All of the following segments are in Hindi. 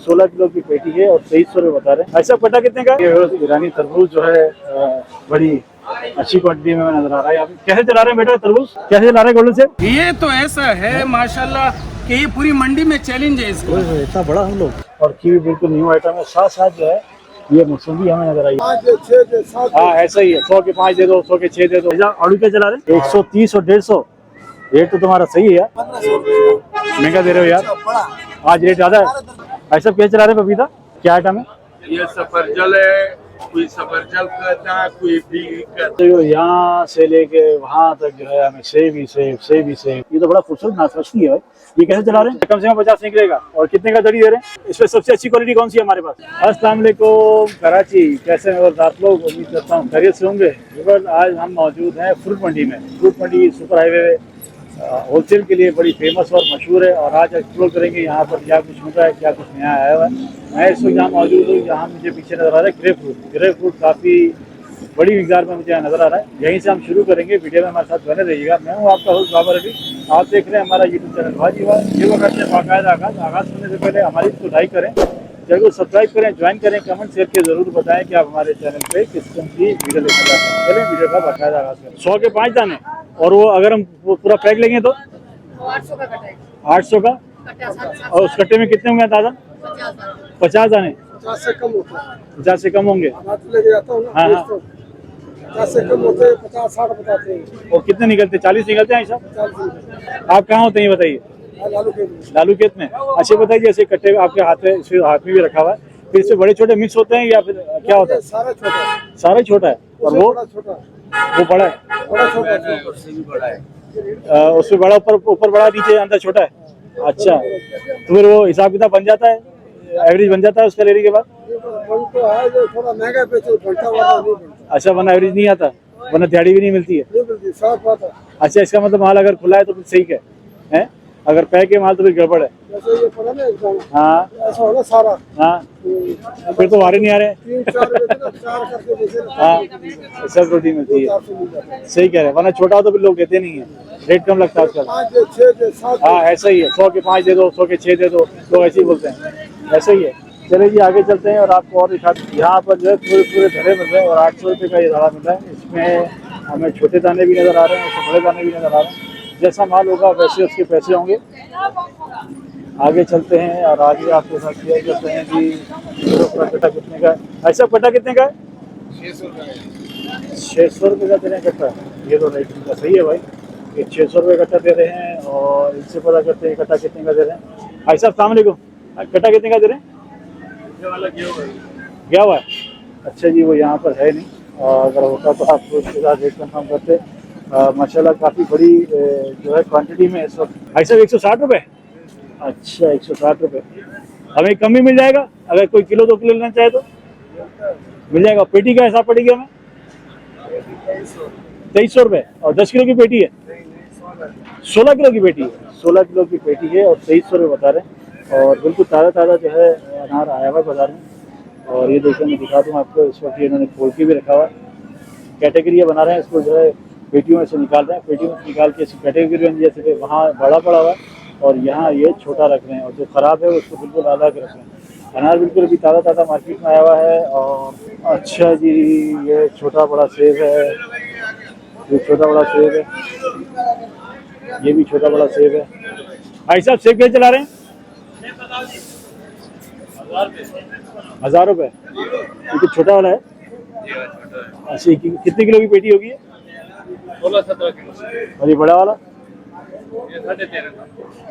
16 किलो की पेटी है और 2300 रुपये बता रहे हैं। ऐसा पटा कितने का? ये ईरानी तरबूज जो है बड़ी अच्छी क्वांटिटी में नजर आ रहा है। आप कैसे चला रहे हैं बेटा तरबूज, कैसे चला रहे हैं गोल्डन सेब? ये तो ऐसा है माशाल्लाह कि ये पूरी मंडी में चैलेंज है इसका। इतना बड़ा हम लोग। और कीवी बिल्कुल न्यू आइटम है। साथ साथ जो है ये मौसमी हमें नजर आई। हाँ ऐसा ही है, 100 के 5 दे दो, 100 के 6 दे दो। आलू क्या चला रहे हैं? 130 और 150। रेट तो तुम्हारा सही है यार, महंगा दे रहे हो यार, आज रेट ज्यादा है। ऐसा क्या चला रहे हैं पपीता, क्या आइटम है? ये सफरजल है, कोई सफरजल कहता है, कोई भी कहता है। तो यहाँ से लेके वहाँ तक जो है हमें सेब ही सेब, सेब ही सेब। ये तो बड़ा खूबसूरत नाशपाती है भाई। ये कैसे चला रहे हैं? कम से कम 50 निकलेगा। और कितने का दरी दे रहे हैं? इसमें सबसे अच्छी क्वालिटी कौन सी है हमारे पास? अस्सलाम वालेकुम कराची, कैसे हैं आप लोग? उम्मीद करता हूँ खैरियत से होंगे। आज हम मौजूद हैं फ्रूट मंडी में। फ्रूट मंडी सुपर हाईवे होलसेल के लिए बड़ी फेमस और मशहूर है। और आज एक्सप्लोर करेंगे यहाँ पर क्या कुछ मिल रहा है, क्या कुछ नया आया हुआ है। मैं इस वक्त यहाँ मौजूद हूँ, यहाँ मुझे पीछे नजर आ रहा है ग्रेप फ्रूट। ग्रेप फ्रूट काफ़ी बड़ी मिकदार में मुझे यहाँ नजर आ रहा है। यहीं से हम शुरू करेंगे। वीडियो में हमारे साथ बने रहिएगा। मैं हूँ आपका होस्ट बाबर अली। आप देख रहे हैं हमारा यूट्यूब चैनल वाजीवार। ये वक्त करते हैं बाकायदा आगाज़ करने से पहले हमारी इसको लाइक करें, चैनल को सब्सक्राइब करें, ज्वाइन करें, कमेंट करके जरूर बताएं कि आप हमारे चैनल पे किस किस्म की वीडियो लेकर जाते हैं। चलें वीडियो का बाकायदा आगाज़ करें। 100 के 5 दाने, और वो अगर हम पूरा पैक लेंगे तो 800 का कटा है। 800 का। और उस कट्टे में कितने होंगे दादा? 50 दाने। 50 से कम होता है। 50 से कम होंगे। लेके जाता हूँ ना। हाँ हाँ। 50 से कम होते हैं, 50-60 बताते हैं। और कितने निकलते? 40 निकलते हैं साहब। 40 आप कहाँ होते हैं ये बताइए? लालू के लिए। लालू खेत में। अच्छा बताइए, जैसे कट्टे आपके हाथ में, इसमें हाथ में भी रखा हुआ है, फिर इसमें बड़े छोटे मिक्स होते हैं या फिर क्या होता है? सारा छोटा है। सारा ही छोटा है। और वो बड़ा छोटा वो बड़ा है। बड़ा छोटा है। उससे भी बड़ा है। उसमें बड़ा ऊपर बड़ा, नीचे अंदर छोटा है। अच्छा, तो फिर वो हिसाब किताब बन जाता है, एवरेज बन जाता है उसका लेने के बाद? बन तो है, जो थोड़ा महंगा बेचे घंटा वाला नहीं बनता। अच्छा, वरना एवरेज नहीं आता, वरना दिहाड़ी भी नहीं मिलती है। नहीं मिलती, साफ बात है। अच्छा, इसका मतलब माल अगर खुला है तो फिर सही है, अगर पैक है माल तो फिर गड़बड़ है। जैसे ये पड़ा ना एकदम हाँ ऐसा होना सारा। हाँ, फिर तो वारे नहीं आ रहे। 3-4 बेचे ना, 4 करके बेचे ना। हाँ, सब रोटी मिलती है। 4 से मिल जाता है। सही कह रहे हैं, वरना छोटा हो तो फिर लोग देते नहीं है, रेट कम लगता है उसका। 5 दे, 6 दे, 7 हाँ ऐसा ही है, 100 के 5 दे दो, 100 के 6 दे दो, लोग ऐसे ही बोलते हैं। ऐसा ही है। चलिए जी आगे चलते हैं और आपको और दिखा। यहाँ पर जो है पूरे धरे मिल रहे हैं और 800 रुपये का ये धारा मिल रहा है। इसमें हमें छोटे दाने भी नज़र आ रहे हैं, उसमें बड़े दाने भी नज़र आ रहे हैं। जैसा माल होगा वैसे उसके पैसे होंगे। आगे चलते हैं और आगे आपके साथ शेयर करते हैं कि कट्टा कितने का है। ऐसा कट्टा कितने का है? 600 रुपये का दे रहे हैं कट्टा। ये तो रेट का सही है भाई, ये 600 रुपये कट्टा दे रहे हैं। और इनसे पता करते हैं कट्टा कितने का दे रहे हैं। भाई साहब अस्सलाम वालेकुम, कट्टा कितने का दे रहे हैं? गया हुआ है। अच्छा जी, वो यहाँ पर है नहीं, और अगर होता तो आप उसके साथ रेट कन्फर्म करते। माशाल्लाह काफ़ी बड़ी जो है क्वांटिटी में इस वक्त। भाई साहब 160 रुपये। अच्छा 160 रुपये, हमें कम भी मिल जाएगा अगर कोई किलो 2 किलो लेना चाहे तो मिल जाएगा। पेटी का हिसाब पड़ेगी हमें 2300 रुपये। और 10 किलो की पेटी है? 16 किलो की पेटी है। 16 किलो की पेटी है और 2300 रुपये बता रहे हैं। और बिल्कुल ताज़ा जो है अनार आया हुआ है बाजार में। और ये देखिए मैं दिखा दूँ आपको, इस वक्त इन्होंने खोल के भी रखा हुआ है। कैटेगरी बना रहे हैं इसको, जो है पेटियों में से निकाल रहे हैं। पेटियों में से निकाल के इसकी कैटेगरी में, जैसे वहाँ बड़ा पड़ा हुआ है और यहाँ ये छोटा रख रहे हैं, और जो ख़राब है उसको बिल्कुल अलग रख रहे हैं। अनार बिल्कुल अभी ताज़ा मार्केट में आया हुआ है। और अच्छा जी, ये छोटा बड़ा सेब है, ये छोटा बड़ा सेब है, ये भी छोटा बड़ा सेब है। भाई साहब सेब क्या चला रहे हैं? 1000 रुपये। ये तो छोटा वाला है। अच्छा, कितने किलो की पेटी होगी? 16-17 किलो। और ये बड़ा वाला?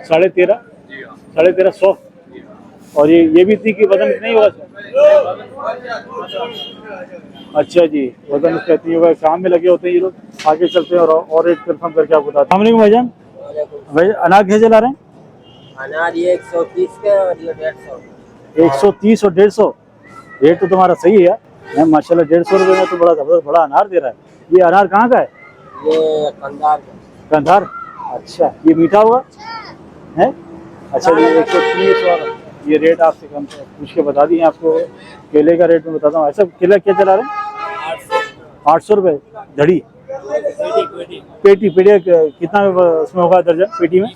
13.5। 13.5 और ये भी इतनी की वजन नहीं होगा? अच्छा जी, वजन इसका इतनी होगा। काम में लगे होते हैं ये लोग। आगे चलते हैं और रेट कंफर्म करके आपको बताते हैं। अस्सलाम वालेकुम भाईजान, भाई अनार कैसे चला रहे हैं? अनार ये 130 के और ये 150। 130 और 150। रेट तो तुम्हारा सही है यार, माशाल्लाह। 150 रुपये में तो बड़ा जबरदस्त बड़ा अनार दे रहा है। ये अनार कहाँ का है? ये कंधार। कंधार। अच्छा, ये मीठा होगा है? अच्छा, ये 130 और ये रेट आपसे कम पूछ के बता दिए आपको। केले का रेट में बताता हूँ। ऐसा केला क्या चला रहे हैं? 800 रुपये धड़ी। पेटी कितना उसमें होगा दर्जन पेटी में?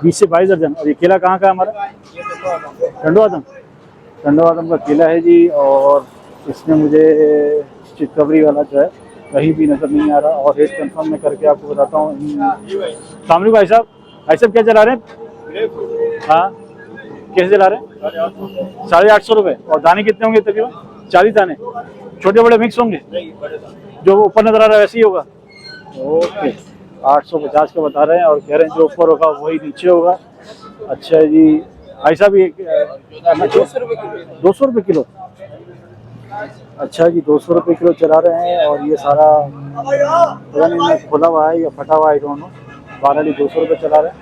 20 से 22 दर्जन। और ये केला कहाँ का है हमारा? टंडवादम। टंडवादम का केला है जी। और इसमें मुझे चितकबरी वाला जो है कहीं भी नज़र नहीं आ रहा। और रेट कंफर्म मैं करके आपको बताता हूँ। अस्सलाम वालेकुम भाई साहब। भाई साहब क्या चला रहे हैं? हाँ, कैसे चला रहे हैं? 850 रुपये। और दाने कितने होंगे तकरीबन? 40 दाने। छोटे बड़े मिक्स होंगे? जो ऊपर नजर आ रहा है वैसे ही होगा। ओके, 850 का बता रहे हैं और कह रहे हैं जो ऊपर होगा वही नीचे होगा। अच्छा जी भाई साहब, ये 200 रुपये किलो। अच्छा जी, 200 रुपये किलो चला रहे हैं। और ये सारा पता नहीं खुला हुआ है या फटा हुआ है, दोनों। बारह 200 रुपये चला रहे हैं।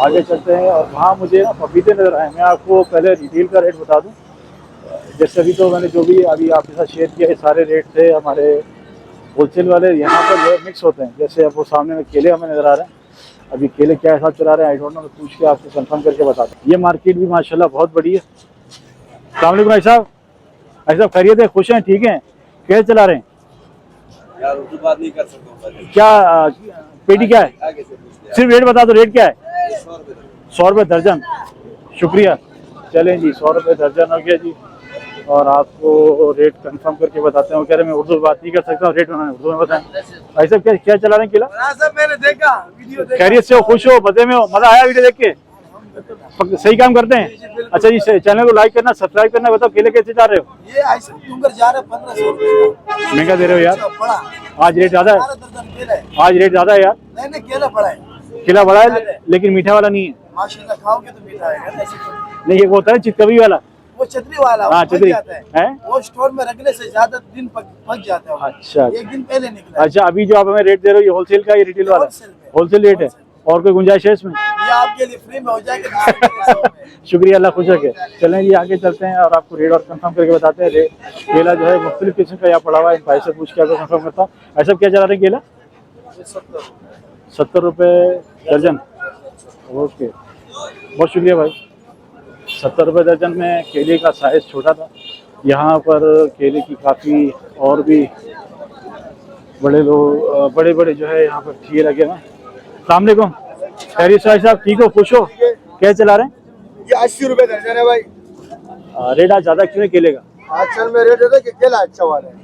आगे चलते हैं। और वहाँ मुझे ना पपीते नजर आए। मैं आपको पहले रिटेल का रेट बता दूं। जैसे अभी तो मैंने जो भी अभी आपके साथ शेयर किया ये सारे रेट थे हमारे होलसेल वाले। यहाँ पर जो मिक्स होते हैं, जैसे अब वो सामने में केले हमें नजर आ रहे हैं। अभी केले क्या हिसाब चला रहे हैं आई डोंट नो, मैं पूछ के आपको कंफर्म करके बताता हूँ। ये मार्केट भी माशाल्लाह बहुत बड़ी है। अस्सलाम वालेकुम भाई साहब। भाई साहब खैरियत है? खुश हैं? ठीक हैं? कैसे चला रहे हैं यार? उर्दू बात नहीं कर सकता हूँ। क्या पेटी क्या है? सिर्फ रेट बता दो, रेट क्या है? 100 रुपये दर्जन। शुक्रिया। चलें जी, 100 रुपये दर्जन हो गया जी। और आपको रेट कंफर्म करके बताते हैं। कह रहे मैं उर्दू में बात नहीं कर सकता, रेट उन्होंने उर्दू में बताएं। भाई साहब क्या क्या चला रहे हैं केला? मैंने देखा वीडियो, खैरियत से हो? खुश हो? मजे में हो? मजा आया वीडियो देख के? सही काम करते हैं। अच्छा जी, चैनल को लाइक करना, सब्सक्राइब करना। बताओ केले कैसे जा रहे हो? ये ऐसे डूंगर जा रहे 1500 रुपये। महंगा दे रहे हो यार। बड़ा आज रेट ज्यादा है। आज रेट ज्यादा है यार। नहीं केला बड़ा है। केला बड़ा है लेकिन मीठा वाला नहीं है। माशाल्लाह खाओगे तो मीठा है। नहीं, ये वो होता है चितकबरी वाला। वो छतरी वाला। हाँ, छतरी है। वो स्टोर में रखने से ज्यादा दिन पक जाता है। अच्छा, एक दिन पहले निकला। अच्छा, अभी जो आप हमें रेट दे रहे हो ये होलसेल का, ये रिटेल वाला? होलसेल रेट है। और कोई गुंजाइश है इसमें? ये आपके लिए फ्री में हो जाएगा। शुक्रिया, अल्लाह खुश रखे। चलें जी आगे चलते हैं और आपको रेट और कंफर्म करके बताते हैं। केला जो है मुख्तलिफ किस्म का यहाँ पड़ा हुआ है। भाई से पूछ के आपको कंफर्म करता हूँ। ऐसा क्या चला रहे केला? 70 रुपये दर्जन। ओके, बहुत शुक्रिया भाई। 70 रुपये दर्जन में केले का साइज़ छोटा था। यहाँ पर केले की काफ़ी और भी बड़े लोग बड़े बड़े जो है यहाँ पर ठिए लगे हुए हैं। अस्सलाम वालेकुम। खैरियत से भाई साहब? ठीक हो? खुश हो? कैसे चला रहे हैं? ये 80 रुपये दर्जन है भाई। रेट आज ज़्यादा क्यों है केले का? आजकल में रेट होता है कि केला अच्छा वाला है।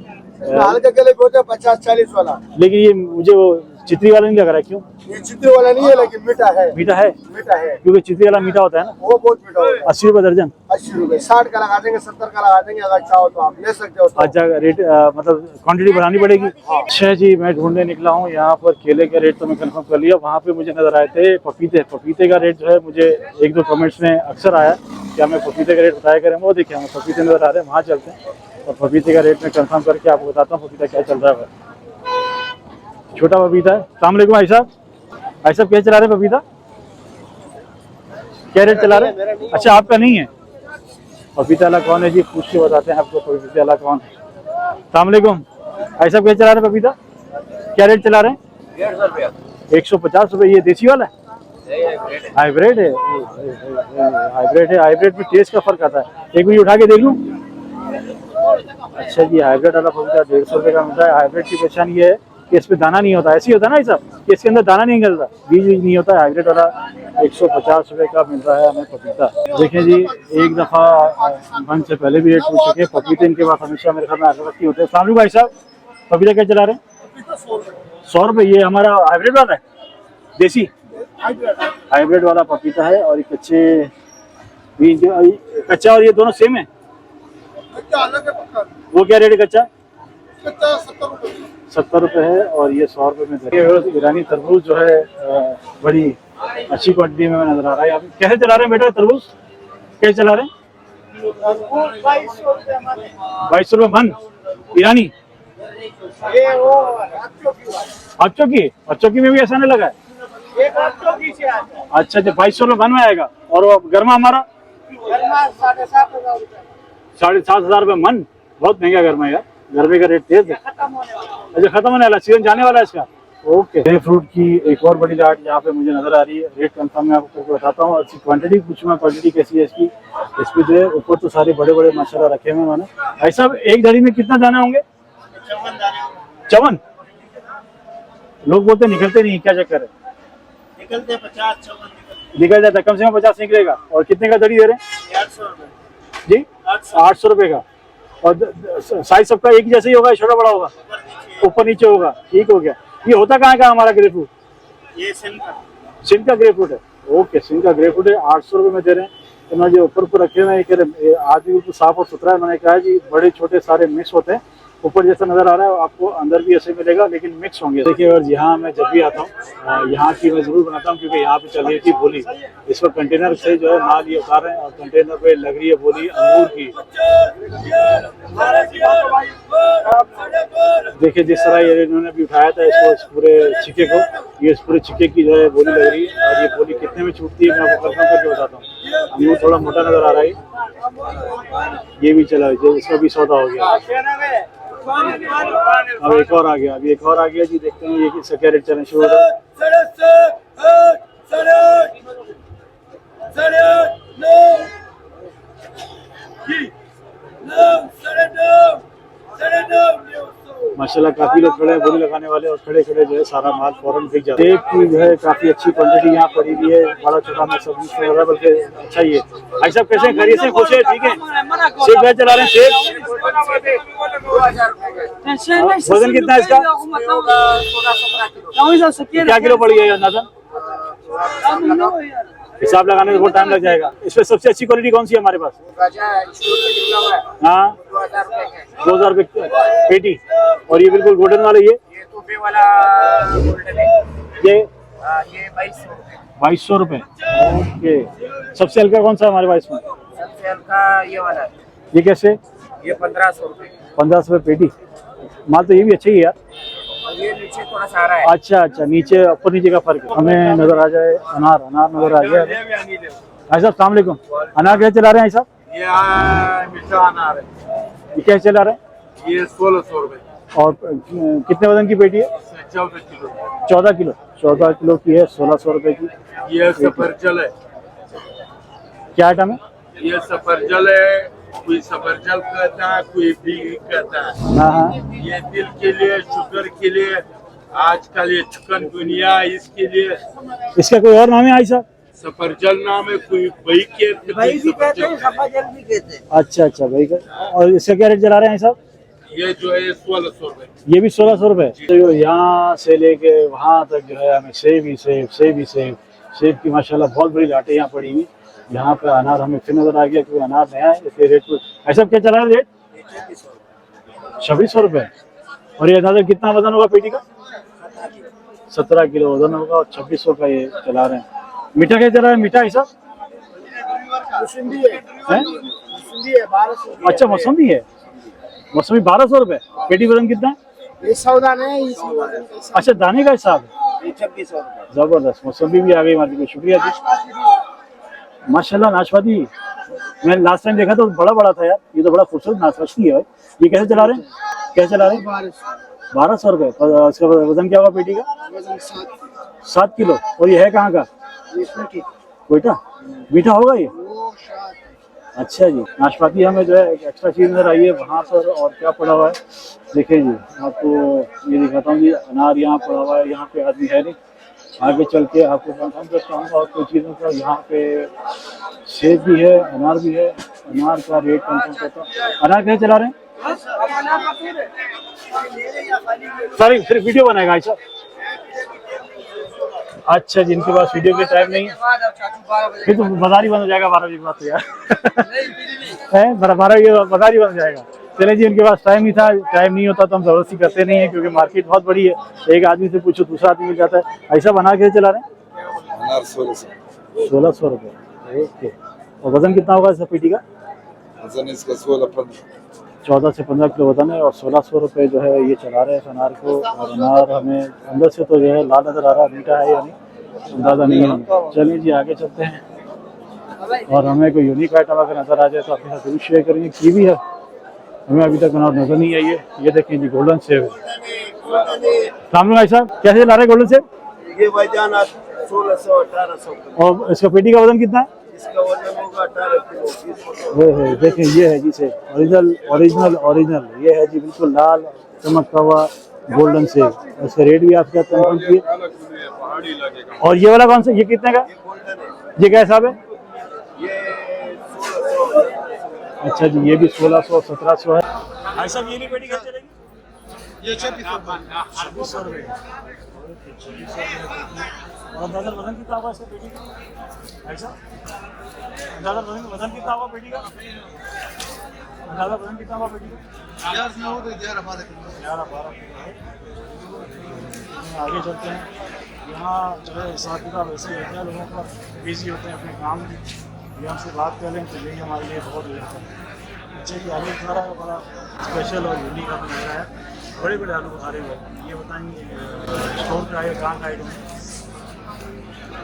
हल्का केले को होता है 50-40 वाला। लेकिन ये मुझे वो चित्री वाला नहीं लग रहा है। क्यों? ये चित्री वाला नहीं है लेकिन मीठा है। मीठा है? मीठा है क्योंकि चित्री वाला मीठा होता है ना। वो बहुत मीठा होता है। 80 रुपये दर्जन। 80 रुपये। 60 का लगा देंगे, 70 का लगा देंगे। अगर चाहो तो आप ले सकते हो। अच्छा, रेट मतलब क्वांटिटी बढ़ानी पड़ेगी। अच्छा जी, मैं ढूंढने निकला हूँ यहाँ पर केले का रेट तो मैं कंफर्म कर लिया। वहाँ पे मुझे नजर आए थे पपीते। पपीते का रेट जो है मुझे 1-2 कमेंट्स में अक्सर आया कि हमें पपीते का रेट बताया करें। वो देखिए हमें पपीते नजर आ रहे हैं, वहाँ चलते हैं और पपीते का रेट मैं कंफर्म करके आपको बताता हूँ पपीता क्या चल रहा है। छोटा पपीता है। अस्सलाम वालेकुम भाई साहब। भाई साहब क्या चला रहे हैं पपीता? क्या रेट चला रहे हैं? अच्छा, आपका नहीं है। पपीता वाला कौन है जी? पूछ के बताते हैं आपको पपीता वाला कौन है। अस्सलाम वालेकुम भाई साहब, क्या चला रहे हैं पपीता? क्या रेट चला रहे हैं? 150 रुपया। 150 रुपये। ये देसी वाला है? हाइब्रिड है। हाइब्रिड है। हाइब्रिड में टेस्ट का फर्क आता है। एक मिनट उठा के देख लूँ। अच्छा जी, हाइब्रिड वाला पपीता 150 रुपये का मिलता है। हाइब्रिड की पहचान ये है कि इसमें दाना नहीं होता। ऐसे ही होता है ना सब कि इसके अंदर दाना नहीं निकलता, बीज नहीं होता है। हाइब्रिड वाला 150 रुपये का मिल रहा है हमें पपीता। देखें जी, एक दफ़ा मन से पहले भी रेट पूछ चुके। पपीते इनके पास हमेशा मेरे ख्याल में आगे होते हैं। सामने भाई साहब पपीता क्या चला रहे हैं? 100 रुपये। ये हमारा हाइब्रिड वाला है, देसी हाइब्रिड वाला पपीता है। और ये कच्चे भी, कच्चा और ये दोनों सेम है? वो क्या रेट है कच्चा? 70 रुपये है और ये 100 रुपये में। ईरानी तरबूज जो है बड़ी अच्छी क्वांटिटी में नजर आ रहा है। आप कैसे चला रहे हैं बेटा तरबूज? कैसे चला रहे हैं? 2200 रुपये मन ईरानी। चौकी में भी ऐसा नहीं लगा है? अच्छा, 2200 रुपये मन में आएगा। और वो गर्मा हमारा 7,500 रुपये मन। बहुत महंगा गर्मा है यार। गर्मी का रेट तेज है। अच्छा, खत्म होने वाला, सीजन जाने वाला है इसका। ओके। ड्राई फ्रूट की एक और बड़ी लाट यहाँ पे मुझे नजर आ रही है। रेट कंफर्म मैं आपको बताता हूँ। अच्छी क्वांटिटी पूछूंगा, क्वांटिटी कैसी है इसकी। इसकी जो है ऊपर तो सारे बड़े बड़े माशाल्लाह रखे हुए मैंने। भाई साहब एक धड़ी में कितना दाना होंगे? 54। लोग बोलते निकलते नहीं, क्या चक्कर है? निकलते 50-54 निकल जाता है, कम से कम 50 निकलेगा। और कितने का दड़ी दे रहे हैं? 800 रुपए। जी 800 रुपए का। और साइज सबका एक जैसे ही होगा, छोटा बड़ा होगा, ऊपर नीचे होगा? ठीक हो गया। ये होता कहाँ का हमारा ग्रेप फ्रूट? ये सिंध का ग्रेप फ्रूट है। ओके, सिंध का ग्रेप फ्रूट है, 800 रुपए में दे रहे हैं। तो मैं जो ऊपर रखे हुए हैं, आज भी बिल्कुल साफ और सुथरा है। मैंने कहा है जी बड़े छोटे सारे मिक्स होते हैं, ऊपर जैसा नजर आ रहा है आपको अंदर भी ऐसे मिलेगा, लेकिन मिक्स होंगे। देखिए, और यहाँ मैं जब भी आता हूँ यहाँ की मैं जरूर बनाता हूँ, क्योंकि यहाँ पे चल रही थी बोली। इस वक्त कंटेनर से जो है माल ये उतार रहे हैं और कंटेनर पे लग रही है बोली अंगूर की। देखिए जिस तरह ये इन्होंने भी उठाया था इसको, इस पूरे छिके को, ये इस पूरे छिके की जो है बोली लग रही है। और ये बोली कितने में छूटती है मैं आपको कंफर्म करके बताता हूँ। अंगूर थोड़ा मोटा नजर आ रहा है, ये भी चला, इसका भी सौदा हो गया। अब एक और आ गया, अभी एक और आ गया जी। देखते हैं ये किसका क्या रेट चलना शुरू होगा। माशाल्लाह काफी लोग खड़े हैं बोली लगाने वाले, और खड़े खड़े जो है सारा माल फौरन बिक जाता है। सेब की जो है काफी अच्छी क्वांटिटी यहाँ पड़ी हुई है, बड़ा छोटा में सब मिक्स हो रहा है, बल्कि अच्छा ही है। भाई साहब कैसे खरीद से खुश है? ठीक है। सेब क्या चला रहे हैं? सेब वजन कितना है इसका? क्या किलो पड़ गया अंदाजा? हिसाब लगाने में बहुत टाइम लग जाएगा। इसमें सबसे अच्छी क्वालिटी कौन सी है हमारे पास? हाँ 2000 रुपये पेटी। और ये बिल्कुल गोल्डन वाला, ये ये 2200 रुपये। ओके, सबसे हल्का कौन सा है हमारे पास में? सबसे हल्का ये वाला है। ये कैसे? ये 1500 रुपए। 1500 रुपये पेटी। माल तो ये भी अच्छा ही है यार। ये नीचे थोड़ा सारा है। अच्छा, नीचे ऊपर नीचे का फर्क है। हमें नजर आ जाए अनार नजर आ गया। भाई साहब सलाम अलैकुम। अनार क्या चला रहे हैं साहब? ये मीठा अनार है, ये क्या चला रहे हैं? ये 1600 रुपए। और कितने वजन की पेटी है? 14 किलो। 14 किलो। 14 किलो की है, 1600 रुपए की। ये सफरजल है, क्या आइटम है? ये सफरजल है, कोई सफरजल कहता है, कोई भी कहता है। हाँ। ये दिल के लिए, शुगर के लिए, आजकल ये चिकनगुनिया इसके लिए। इसका कोई और नाम है आई साहब? सफरजल नाम है, कोई बही के भाई भी कहते हैं, सफरजल भी कहते हैं। अच्छा भाई का। और इसका क्या रेट चला रहे हैं साहब? ये जो है 1600 रुपए। ये भी 1600 रुपए। तो यहाँ से लेके वहाँ तक जो है हमें सेब ही सेब की माशाल्लाह बहुत बड़ी लाटें यहाँ पड़ी हुई। यहाँ पे अनार हमें फिर नजर आ गया, क्योंकि अनार नया है, इसके रेट ऐसा क्या चला है रेट? 2600 रुपए। और ये अंदाजा कितना वजन होगा पेटी का? 17 किलो वजन होगा, और 2600 का ये चला रहे हैं। मीठा क्या चला रहा है? मीठा ऐसा अच्छा मौसमी है। मौसमी 1200 रुपए पेटी। वजन कितना है? ये सौदा नहीं, अच्छा दाने का हिसाब है। ये 2600 रुपए। जबरदस्त, मौसमी भी आ गई मार्केट में। शुक्रिया जी। माशाल्लाह नाशपाती मैंने लास्ट टाइम देखा तो बड़ा था यार, ये तो बड़ा खूबसूरत नाशपाती है भाई। ये कैसे चला रहे हैं? 1200 रुपए। इसका वजन क्या होगा पेटी का? 7 किलो। और ये है कहाँ का? कोयटा। मीठा होगा ये? अच्छा जी। नाशपाती हमें जो है एक एक्स्ट्रा चीज नजर आई है वहाँ पर। और क्या पड़ा हुआ है देखिए जी, आपको ये दिखाता हूँ जी। अनार यहाँ पड़ा हुआ है, यहाँ पे आदमी है नहीं, आगे चल के आपको कंफर्म करता हूँ। और कोई चीज़ों का यहाँ पे सेब भी है, अनार भी है। अनार का रेट कंफर्म करता हूँ। अनार कैसे चला रहे हैं? सॉरी सिर्फ वीडियो बनाएगा ऐसा? अच्छा जी, इनके पास वीडियो के टाइम नहीं है, फिर तो बाजार ही बंद हो जाएगा 12 बजे के बाद तो यार। है 12 बाजार ही बंद हो जाएगा। चले जी, इनके पास टाइम नहीं था। टाइम नहीं होता तो हम जबरदस्ती करते नहीं है, क्योंकि मार्केट बहुत बड़ी है। एक आदमी से पूछो दूसरा आदमी मिल जाता है। ऐसा बना के चला रहे हैं? 1600 रुपये। ओके। और वजन कितना होगा इस पेटी का? वजन इसका 14 से 15 किलो वजन है, और 1600 रुपये जो है ये चला रहे हैं अनार को। और अनार हमें अंदर से तो जो है लाल नजर आ रहा है, मीठा है या नहीं अंदाजा नहीं है। चलिए जी आगे चलते हैं, और हमें कोई यूनिक आइटम अगर नजर आ जाए तो आपके साथ जरूर शेयर करेंगे। कीवी है, हमें अभी तक अनार नजर नहीं आई है। ये देखें जी गोल्डन सेब है। सामने भाई साहब कैसे ला रहे हैं गोल्डन सेब? ये भाईजान 1600-1800। और इसका पेटी का वजन कितना है? इसका वजन होगा 18 किलो। देखें ये है जी से ओरिजिनल ये है जी, बिल्कुल लाल चमकता हुआ गोल्डन सेब। इसका रेट भी आपके साथ कंफर्म किए। और ये वाला कौन सा, ये कितने का? गोल्डन है। ये क्या हिसाब है? अच्छा जी, ये भी 1600-1700 है। भाई साहब ये भी पेटी कैसे चलेगी? ये 2600 2600 रुपये। और दादा वजन कितना होगा इसका पेटी का? ऐसा दादा वजन कितना होगा पेटी का? दादा वजन कितना होगा पेटी का? 11-12 किलो है। आगे चलते हैं। यहाँ जो है हिसाब किताब ऐसे होता है, लोगों का बिजी होते हैं अपने काम में। ये हमसे बात कर लें तो यही हमारे लिए बहुत होता है। अच्छा ये आलू बुखारा बड़ा स्पेशल और यूनिक आपने बनाया है। बड़े बड़े आलू बुखारे हुए। ये बताएंगे स्टोर का है, कहाँ का आइटम है?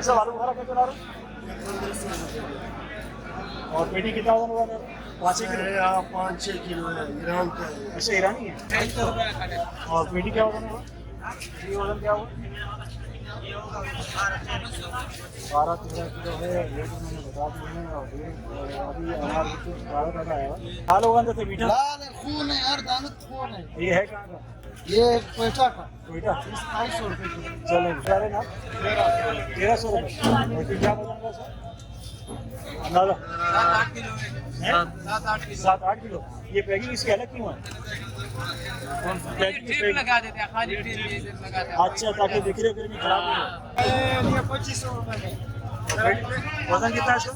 सब आलू बुखारा क्या चला रहे हैं? और पेटी कितना वजन हुआ? 5 किलो। 5-6 किलो है, ईरान का है। ऐसे ईरानी है। और पेटी क्या वजन होगा? ये वजन क्या होगा? 12-13 किलो है। ये तो मैंने बता दिए हैं। और अभी अनार कुछ ज़्यादा आएगा। हाल होगा अंदर से मीठा। खून है यार, दानत खून है। ये है कहाँ का? ये क्वेटा का कोयटा। 250 रुपये किलो। चलो सारे ना 1300 रुपये। और फिर क्या वजन होगा सर? अंदाजा 7-8 किलो। ये पैकिंग इसकी अलग क्यों है? पैकिंग लगा देते हैं, खाली टेप लगा देते हैं। अच्छा, ताकि बिक्री में खराब नहीं हो। ये 2500 रुपये। वजन कितना है इसका?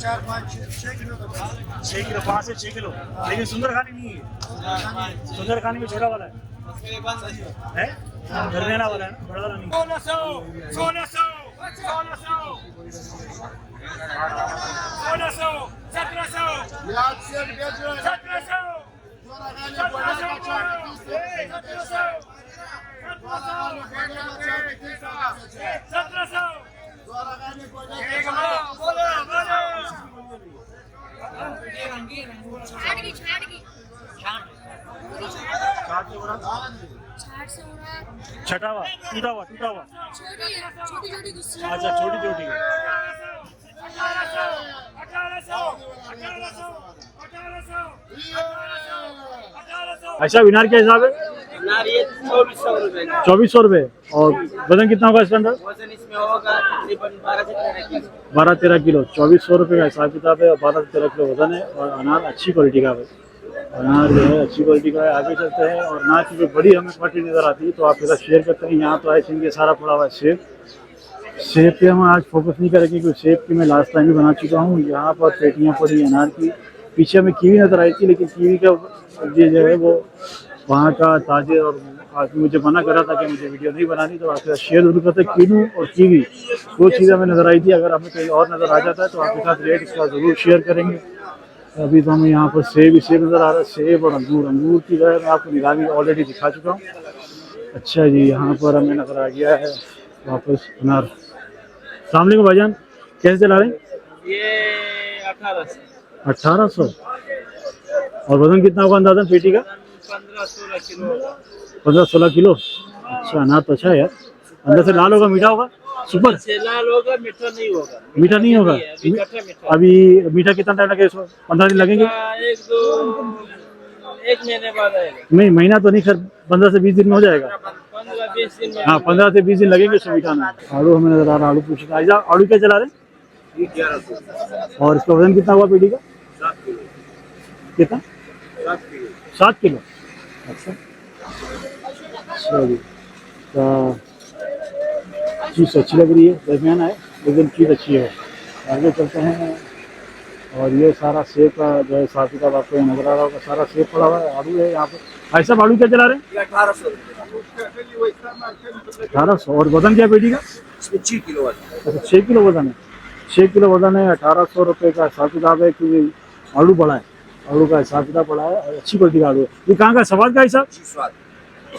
4-5-6 किलो का 6 किलो, 5 से 6 किलो। लेकिन सुंदर खानी नहीं है। सुंदर खानी में छोटा वाला है, दरमियाना वाला है ना, बड़ा वाला नहीं। 1600 1700 याद से बेच रहे हैं। 1700 छठा हुआ, टूटा हुआ छोटी छोटी गुस्सी अच्छा, छोटी छोटी। अच्छा, इनार क्या हिसाब है? 2400 रुपए का 2400 रुपये। और वजन कितना होगा इसके अंदर? वजन इसमें होगा तकरीबन 12 से 13 किलो। 12-13 किलो। 2400 रुपये का हिसाब किताब है और 12-13 किलो वजन है। और अनार अच्छी क्वालिटी का है। अनार जो है अच्छी क्वालिटी का है। आगे चलते हैं। और अनार की जो बड़ी हमें क्वालिटी नज़र आती है तो आपके साथ शेयर करते हैं। यहाँ तो आई थिंक ये सारा पड़ा हुआ है सेब। सेब पे हम आज फोकस नहीं करेंगे क्योंकि सेब की मैं लास्ट टाइम भी बना चुका हूँ। यहाँ पर पेटियाँ पड़ी अनार की। पीछे हमें कीवी नज़र आई थी, लेकिन कीवी का ये जो है वो वहाँ का ताजे। और आज मुझे मना करा था कि मुझे वीडियो नहीं बनानी, तो आपके साथ शेयर जरूर करते। किनू और कीवी दो चीज़ें हमें नज़र आई थी। अगर हमें कहीं और नज़र आ जाता है तो आपके साथ रेट इसका ज़रूर शेयर करेंगे। अभी तो हमें यहाँ पर सेब ही सेब नज़र आ रहा है। सेब और अंगूर की जो है मैं आपको निगामी ऑलरेडी दिखा चुका हूँ। अच्छा जी, यहाँ पर हमें नज़र आ गया है वापस अनार। अस्सलाम वालेकुम भाईजान, कैसे चला रहे हैं? ये 1800। और वजन कितना होगा अंदाजन पेटी का? 15-16 किलो। 15-16 किलो। अच्छा, अनार तो अच्छा है यार। अंदर से लाल होगा, मीठा होगा, सुपर। लाल होगा, मीठा नहीं होगा। मीठा नहीं होगा अभी। मीठा कितना टाइम लगेगा इसमें? 15 दिन लगेंगे? 1 महीने बाद आएगा। नहीं, महीना तो नहीं सर, 15 से 20 दिन में हो जाएगा। 15-20 दिन में। हाँ, 15 से 20 दिन लगेंगे उसमें मीठा में। आलू हमें नजर आ रहा है। आलू पूछना आलू क्या चला रहे हैं? 1100। और इसका वजन कितना हुआ पेटी का? 7 किलो। कितना? 7 किलो। अच्छा जी, चीज़ अच्छी लग रही है, दरमियाना है, लेकिन चीज़ अच्छी है। आगे चलते हैं। और ये सारा सेब का जो है हिसाब किताब आपको नजर आ रहा होगा। सारा सेब पड़ा हुआ है। आलू है यहाँ पर। भाई साहब आलू क्या चला रहे हैं? 1800। 1800। और वजन क्या पेटी का? 6 किलो वाला। अच्छा, 6 किलो वजन है। 6 किलो वजन है। 1800 रुपये का हिसाब किताब है। क्योंकि आलू बड़ा है, आलू का हिसाब किताब बड़ा है और अच्छी क्वालिटी का आलू है। ये कहाँ का? सवाद का हिसाब?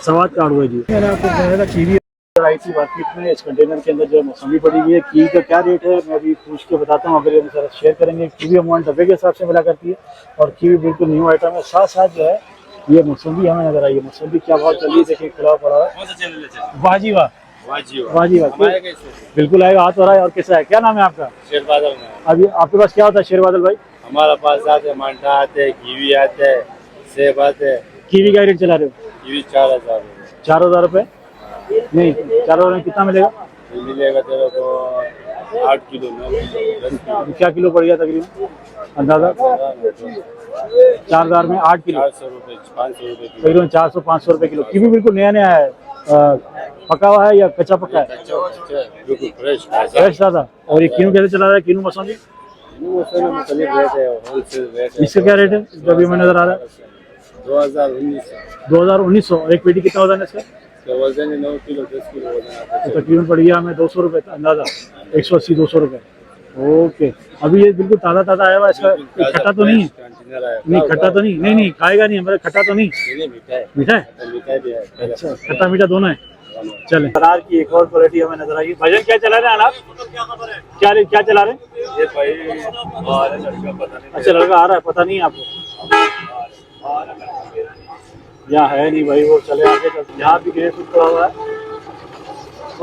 सवाद का आलू है जी। मैंने आपको बताया था कीवी आई थी मार्केट में। इस कंटेनर के अंदर जो है मौसमी पड़ी हुई है। कीवी का क्या रेट है मैं अभी पूछ के बताता हूँ, अगर ये मेरे साथ शेयर करेंगे। कीवी अमाउंट डब्बे के हिसाब से मिला करती है और कीवी बिल्कुल न्यू आइटम है। साथ साथ जो है ये मौसमी हमें नजर आई है। मौसमी क्या भाव चल रही है देखिए, खिला पड़ा है। वाह जी वाह, वाह जी वाह, बिल्कुल आएगा, हाथ हो रहा है। और कैसा है, क्या नाम है आपका? शेर बादल। अभी आपके पास क्या होता है शेर बादल भाई? हमारा पास आते मांडा आते, कीवी आते, सेब आते। कीवी का रेट चला रहे हो? कीवी 4000। 4000 रुपये नहीं, 4000 में कितना मिलेगा? ये मिलेगा तेरे को 8 किलो 9 किलो 10 किलो। क्या किलो पड़ गया तकरीबन अंदाजा? 4000 में 8 किलो 400 रुपये 500 रुपये किलो। तकरीबन 400-500 रुपए किलो। कीवी बिल्कुल नया नया है, पका हुआ है या कच्चा पक्का है? बिल्कुल फ्रेश फ्रेश दादा। और ये कीनू कैसे चला रहा है? कीनू मौसमी मुख्तलिफ रेट है, होलसेल रेट है। इसका क्या रेट है जो अभी हमें नजर आ रहा है? 2100। और एक पेटी कितना वजन है इसका? वजन 9 किलो 10 किलो वजन आता है। तो तकरीबन पड़ गया हमें 200 रुपये अंदाजा, 180-200 रुपये। ओके, अभी ये बिल्कुल ताज़ा ताज़ा आया हुआ है। इसका खट्टा तो नहीं है? नहीं खट्टा तो नहीं, नहीं नहीं खाएगा नहीं हमारे, खट्टा तो नहीं? मीठा है, मीठा है? मीठा भी है। अच्छा, खट्टा मीठा दोनों है। चले, अनार की एक और क्वालिटी हमें नजर आई। भजन क्या चला रहे हैं अनार? क्या चला रहे हैं? ये भाई लड़का पता नहीं। अच्छा, लड़का आ रहा है, पता नहीं है आपको? यहाँ है नहीं भाई, वो चले आगे चलते। यहाँ भी ग्रेप फ्रूट पड़ा हुआ है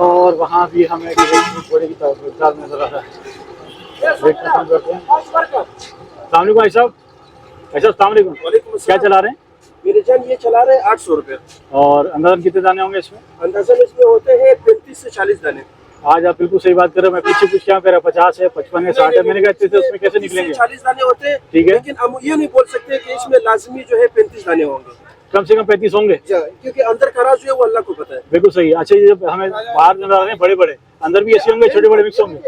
और वहाँ भी हमें ग्रेप फ्रूट बड़े की तरफ नजर आ रहा है। अस्सलाम वालेकुम भाई साहब। भाई साहब अस्सलाम वालेकुम। क्या चला रहे हैं? मेरे जान ये चला रहे हैं 800 रुपये। और अंदाजन कितने दाने होंगे इसमें? अंदाजन इसमें होते हैं 35 से 40 दाने। आज आप बिल्कुल सही बात कर रहे हो। मैं पीछे कुछ क्या कह रहा 50 है, 55 है, 60 है। मैंने कहा इतने उसमें कैसे निकलेंगे? 40 दाने होते हैं, ठीक है। लेकिन हम ये नहीं बोल सकते कि इसमें लाजमी जो है 35 दाने होंगे। कम से कम 35 होंगे, क्योंकि अंदर खराज जो है वो अल्लाह को पता है। बिल्कुल सही। अच्छा, ये हमें बाहर नजर आ रहे हैं बड़े बड़े, अंदर भी ऐसे होंगे? छोटे बड़े मिक्स होंगे?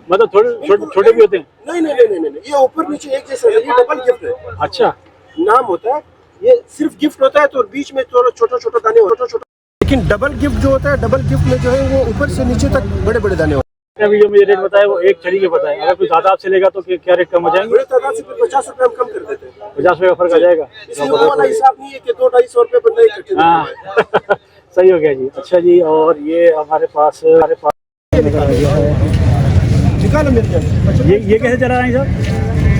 मतलब थोड़े छोटे भी होते हैं? नहीं नहीं नहीं नहीं, ये ऊपर नीचे एक जैसा है, ये डबल गिफ्ट है। अच्छा, नाम होता है, ये सिर्फ गिफ्ट होता है तो बीच में थोड़ा छोटा छोटा दाने छोटा छोटा, लेकिन डबल गिफ्ट जो होता है, डबल गिफ्ट में जो है वो ऊपर से नीचे तक बड़े बड़े दाने होते हैं। अभी जो मुझे रेट बताया वो एक छड़ी के बताया। अगर कोई ज्यादा आपसे लेगा तो क्या रेट कम हो जाएंगे? बड़े तादाद से 50 रुपये हम कम कर देते हैं। 50 रुपये का फर्क आ जाएगा। इसलिए वो वाला हिसाब नहीं है कि 200-250 रुपये बंदा इकट्ठे देता हाँ है। सही हो गया जी। अच्छा जी, और ये हमारे पास निकालो मेरे जान। ये कैसे चला रहे हैं साहब?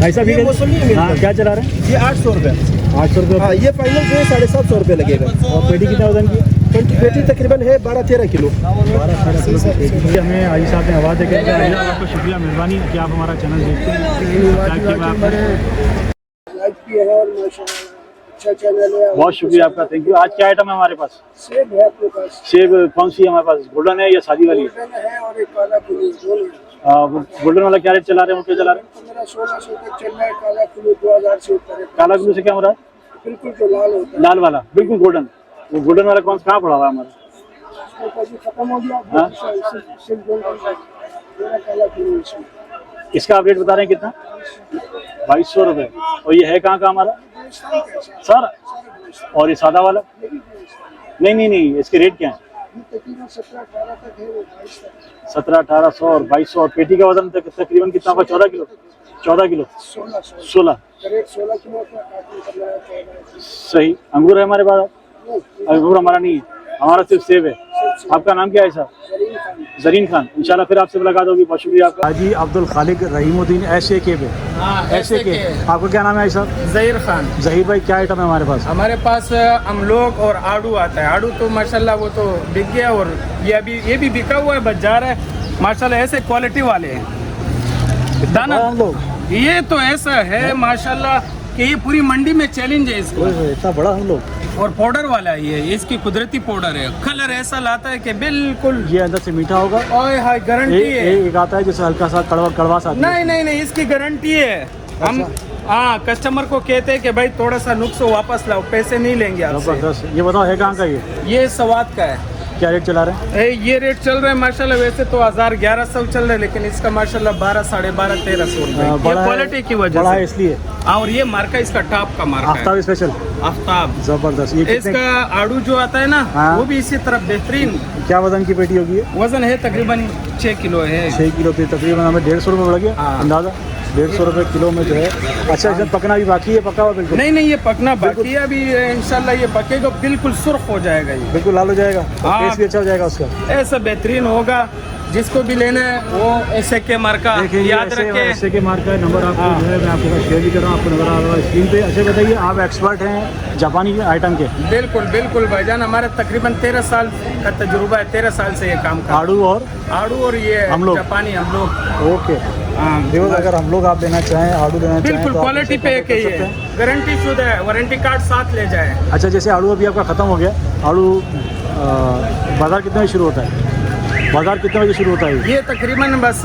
भाई साहब ये मौसमी है मेरे हाँ, पास। क्या चला रहे हैं? ये 800 रुपये। 800 रुपये। हाँ, ये फाइनल जो है 750 रुपये लगेगा। और पेटी कितना वजन की? पेटी तकरीबन है 12-13 किलो। 12-13 किलो की पेटी। हमें आजी साहब ने आवाज़ देकर आपका शुक्रिया, मेहरबानी कि आप हमारा चैनल देखते हैं। अच्छा चैनल है। बहुत शुक्रिया आपका, थैंक यू। आज क्या आइटम है हमारे पास? सेब है आपके पास? सेब कौन सी है हमारे पास? गोल्डन है या शादी वाली? गोल्डन है और एक काला कुल्लू दोनों है। गोल्डन वाला क्या रेट चला रहे हैं, वो क्या चला रहे हैं? 1500-1600 तक चल रहा है। काला कुल्लू 2000 से ऊपर है। काला गुल्लू से क्या हो रहा है? बिल्कुल जो लाल होता है, लाल वाला बिल्कुल गोल्डन। वो गोल्डन वाला कौन कहाँ पड़ा हुआ है हमारा? उसका भी खत्म हो गया। हाँ? सिर्फ गोल्डन का मेरा काला कुल्लू इसमें। इसका आप रेट बता रहे हैं कितना? 2200 रुपये। और ये है कहाँ का हमारा सर? और ये सादा वाला? नहीं नहीं नहीं, इसके रेट क्या है? तकरीबन 17-18 तक है, वो 22 तक। 1700-1800 और 2200। और पेटी का वजन तकरीबन कितना होगा? 14 किलो? 14 किलो? 16। रेट 16 किलो का काटने करना है 14। सही। अंगूर है हमारे पास? अंगूर हमारा नहीं है, हमारा सिर्फ सेब है। आपका नाम क्या है साहब? जरीन खान। इंशाल्लाह फिर आपसे मुलाकात होगी। बहुत शुक्रिया आपका। हाजी अब्दुल खालिक रहीमुद्दीन ऐसे के पे। ऐसे के आपका क्या नाम है साहब? जहीर खान। जहीर भाई, क्या आइटम है हमारे पास? हमारे पास अमलोक और आड़ू आता है। आड़ू तो माशाल्लाह वो तो बिक गया, और ये भी बिका हुआ है, बच जा रहा है माशाल्लाह। ऐसे क्वालिटी वाले हैं दाना। हम लोग ये तो ऐसा है माशाल्लाह कि ये पूरी मंडी में चैलेंज है इसको। इतना बड़ा हम लोग। और पाउडर वाला ये इसकी कुदरती पाउडर है। कलर ऐसा लाता है कि बिल्कुल ये अंदर से मीठा होगा। ओए हाय, गारंटी है। एक आता है जैसे हल्का सा कड़वा सा। नहीं नहीं नहीं, इसकी गारंटी है। हम हाँ कस्टमर को कहते हैं कि भाई थोड़ा सा नुक्स हो वापस लाओ, पैसे नहीं लेंगे आपसे। जबरदस्त। ये बताओ है कहाँ का? ये सवाद का है। क्या रेट चला रहे हैं? ये रेट चल रहा है माशाल्लाह। वैसे तो 1100 चल रहा है, लेकिन इसका माशाल्लाह 1200, 1250, 1300 क्वालिटी की वजह बड़ा से है इसलिए। और ये मार्का इसका टॉप का मार्का है, आफ्ताब स्पेशल। आफ्ताब जबरदस्त। ये इसका आड़ू जो आता है ना, हाँ? वो भी इसी तरह बेहतरीन। क्या वजन की पेटी होगी? वजन है तकरीबन 6 किलो है। 6 किलो पे तकरीबन हमें 150 रुपये बढ़ गया हाँ। अंदाजा। 150 रुपये किलो में जो है। अच्छा, इसमें पकना भी बाकी है? पका हुआ बिल्कुल? नहीं नहीं, ये पकना बाकी है अभी। इंशाल्लाह ये पकेगा, बिल्कुल सुर्ख हो जाएगा ये, बिल्कुल लाल हो जाएगा। हाँ। टेस्ट भी अच्छा हो जाएगा उसका। ऐसा बेहतरीन होगा। जिसको भी लेना है वो ऐसे के मार्का याद रखे। ऐसे के मार्का नंबर आपको जो है मैं आपको शेयर भी कर रहा हूँ, आपको नजर आ रहा है स्क्रीन पे। अच्छा बताइए, आप एक्सपर्ट हैं जापानी आइटम के? बिल्कुल बिल्कुल भाईजान, हमारे तकरीबन 13 साल का तजुर्बा है। 13 साल से ये काम कर। आड़ू और ये हम लोग जापानी हम लोग। ओके। हाँ, देखो, अगर हम लोग आप लेना चाहें, आड़ू लेना चाहें, बिल्कुल तो आप क्वालिटी पे कर सकते है, हैं। गारंटी शुदा है, वारंटी कार्ड साथ ले जाए। अच्छा, जैसे आड़ू अभी आपका ख़त्म हो गया, आड़ू बाज़ार कितने में शुरू होता है? बाजार कितने बजे शुरू होता है? ये तकरीबन बस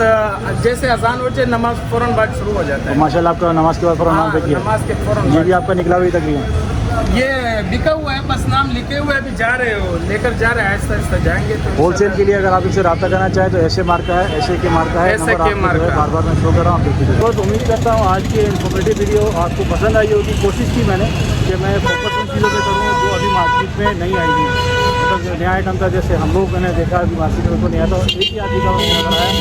जैसे अजान हो जाए नमाज फौरन बाद शुरू हो जाता तो है। माशाल्लाह आपका नमाज के बाद फौरन नाम पे किया, नमाज के फौरन ये भी आपका निकला हुई तकरीबन। ये बिका हुआ है, बस नाम लिखे हुए अभी जा रहे हो, लेकर जा रहे हैं, आहिस्ता आहिस्ता जाएंगे। तो होलसेल के लिए अगर आप इनसे रब्ता करना चाहें तो ऐसे मार्का है, ऐसे के मार्का है, ऐसे नंबर के आपको मार्का जो है बार बार मैं शो कर रहा हूँ, आप देखिए। बहुत उम्मीद करता हूँ आज के इन्फॉर्मेटिव वीडियो आपको पसंद आई होगी। कोशिश की मैंने कि मैं फोकस उन चीज़ों पर करूँ जो अभी मार्केट में नहीं आई थी। मतलब नया आइटम था, जैसे हम लोग मैंने देखा अभी मार्केट में उनको नहीं आया था, एक ही आदमी का मुझे नज़र आया,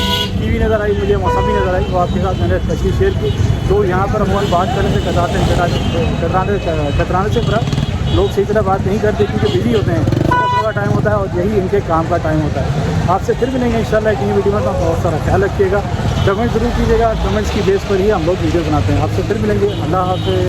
टीवी नज़र आई, मुझे मौसमी नज़र आई, वो आपके साथ मैंने तस्वीर शेयर की। तो यहाँ पर हम बात करें तो कतराने से पूरा लोग सही तरह बात नहीं करते क्योंकि बिजी होते हैं, का टाइम होता है और यही इनके काम का टाइम होता है। आपसे फिर मिलेंगे इंशाल्लाह एक नई वीडियो में। तो बहुत सारा ख्याल रखिएगा, कमेंट जरूर कीजिएगा, कमेंट्स की बेस पर ही हम लोग वीडियो बनाते हैं। आपसे फिर मिलेंगे, अल्लाह हाफ़िज़।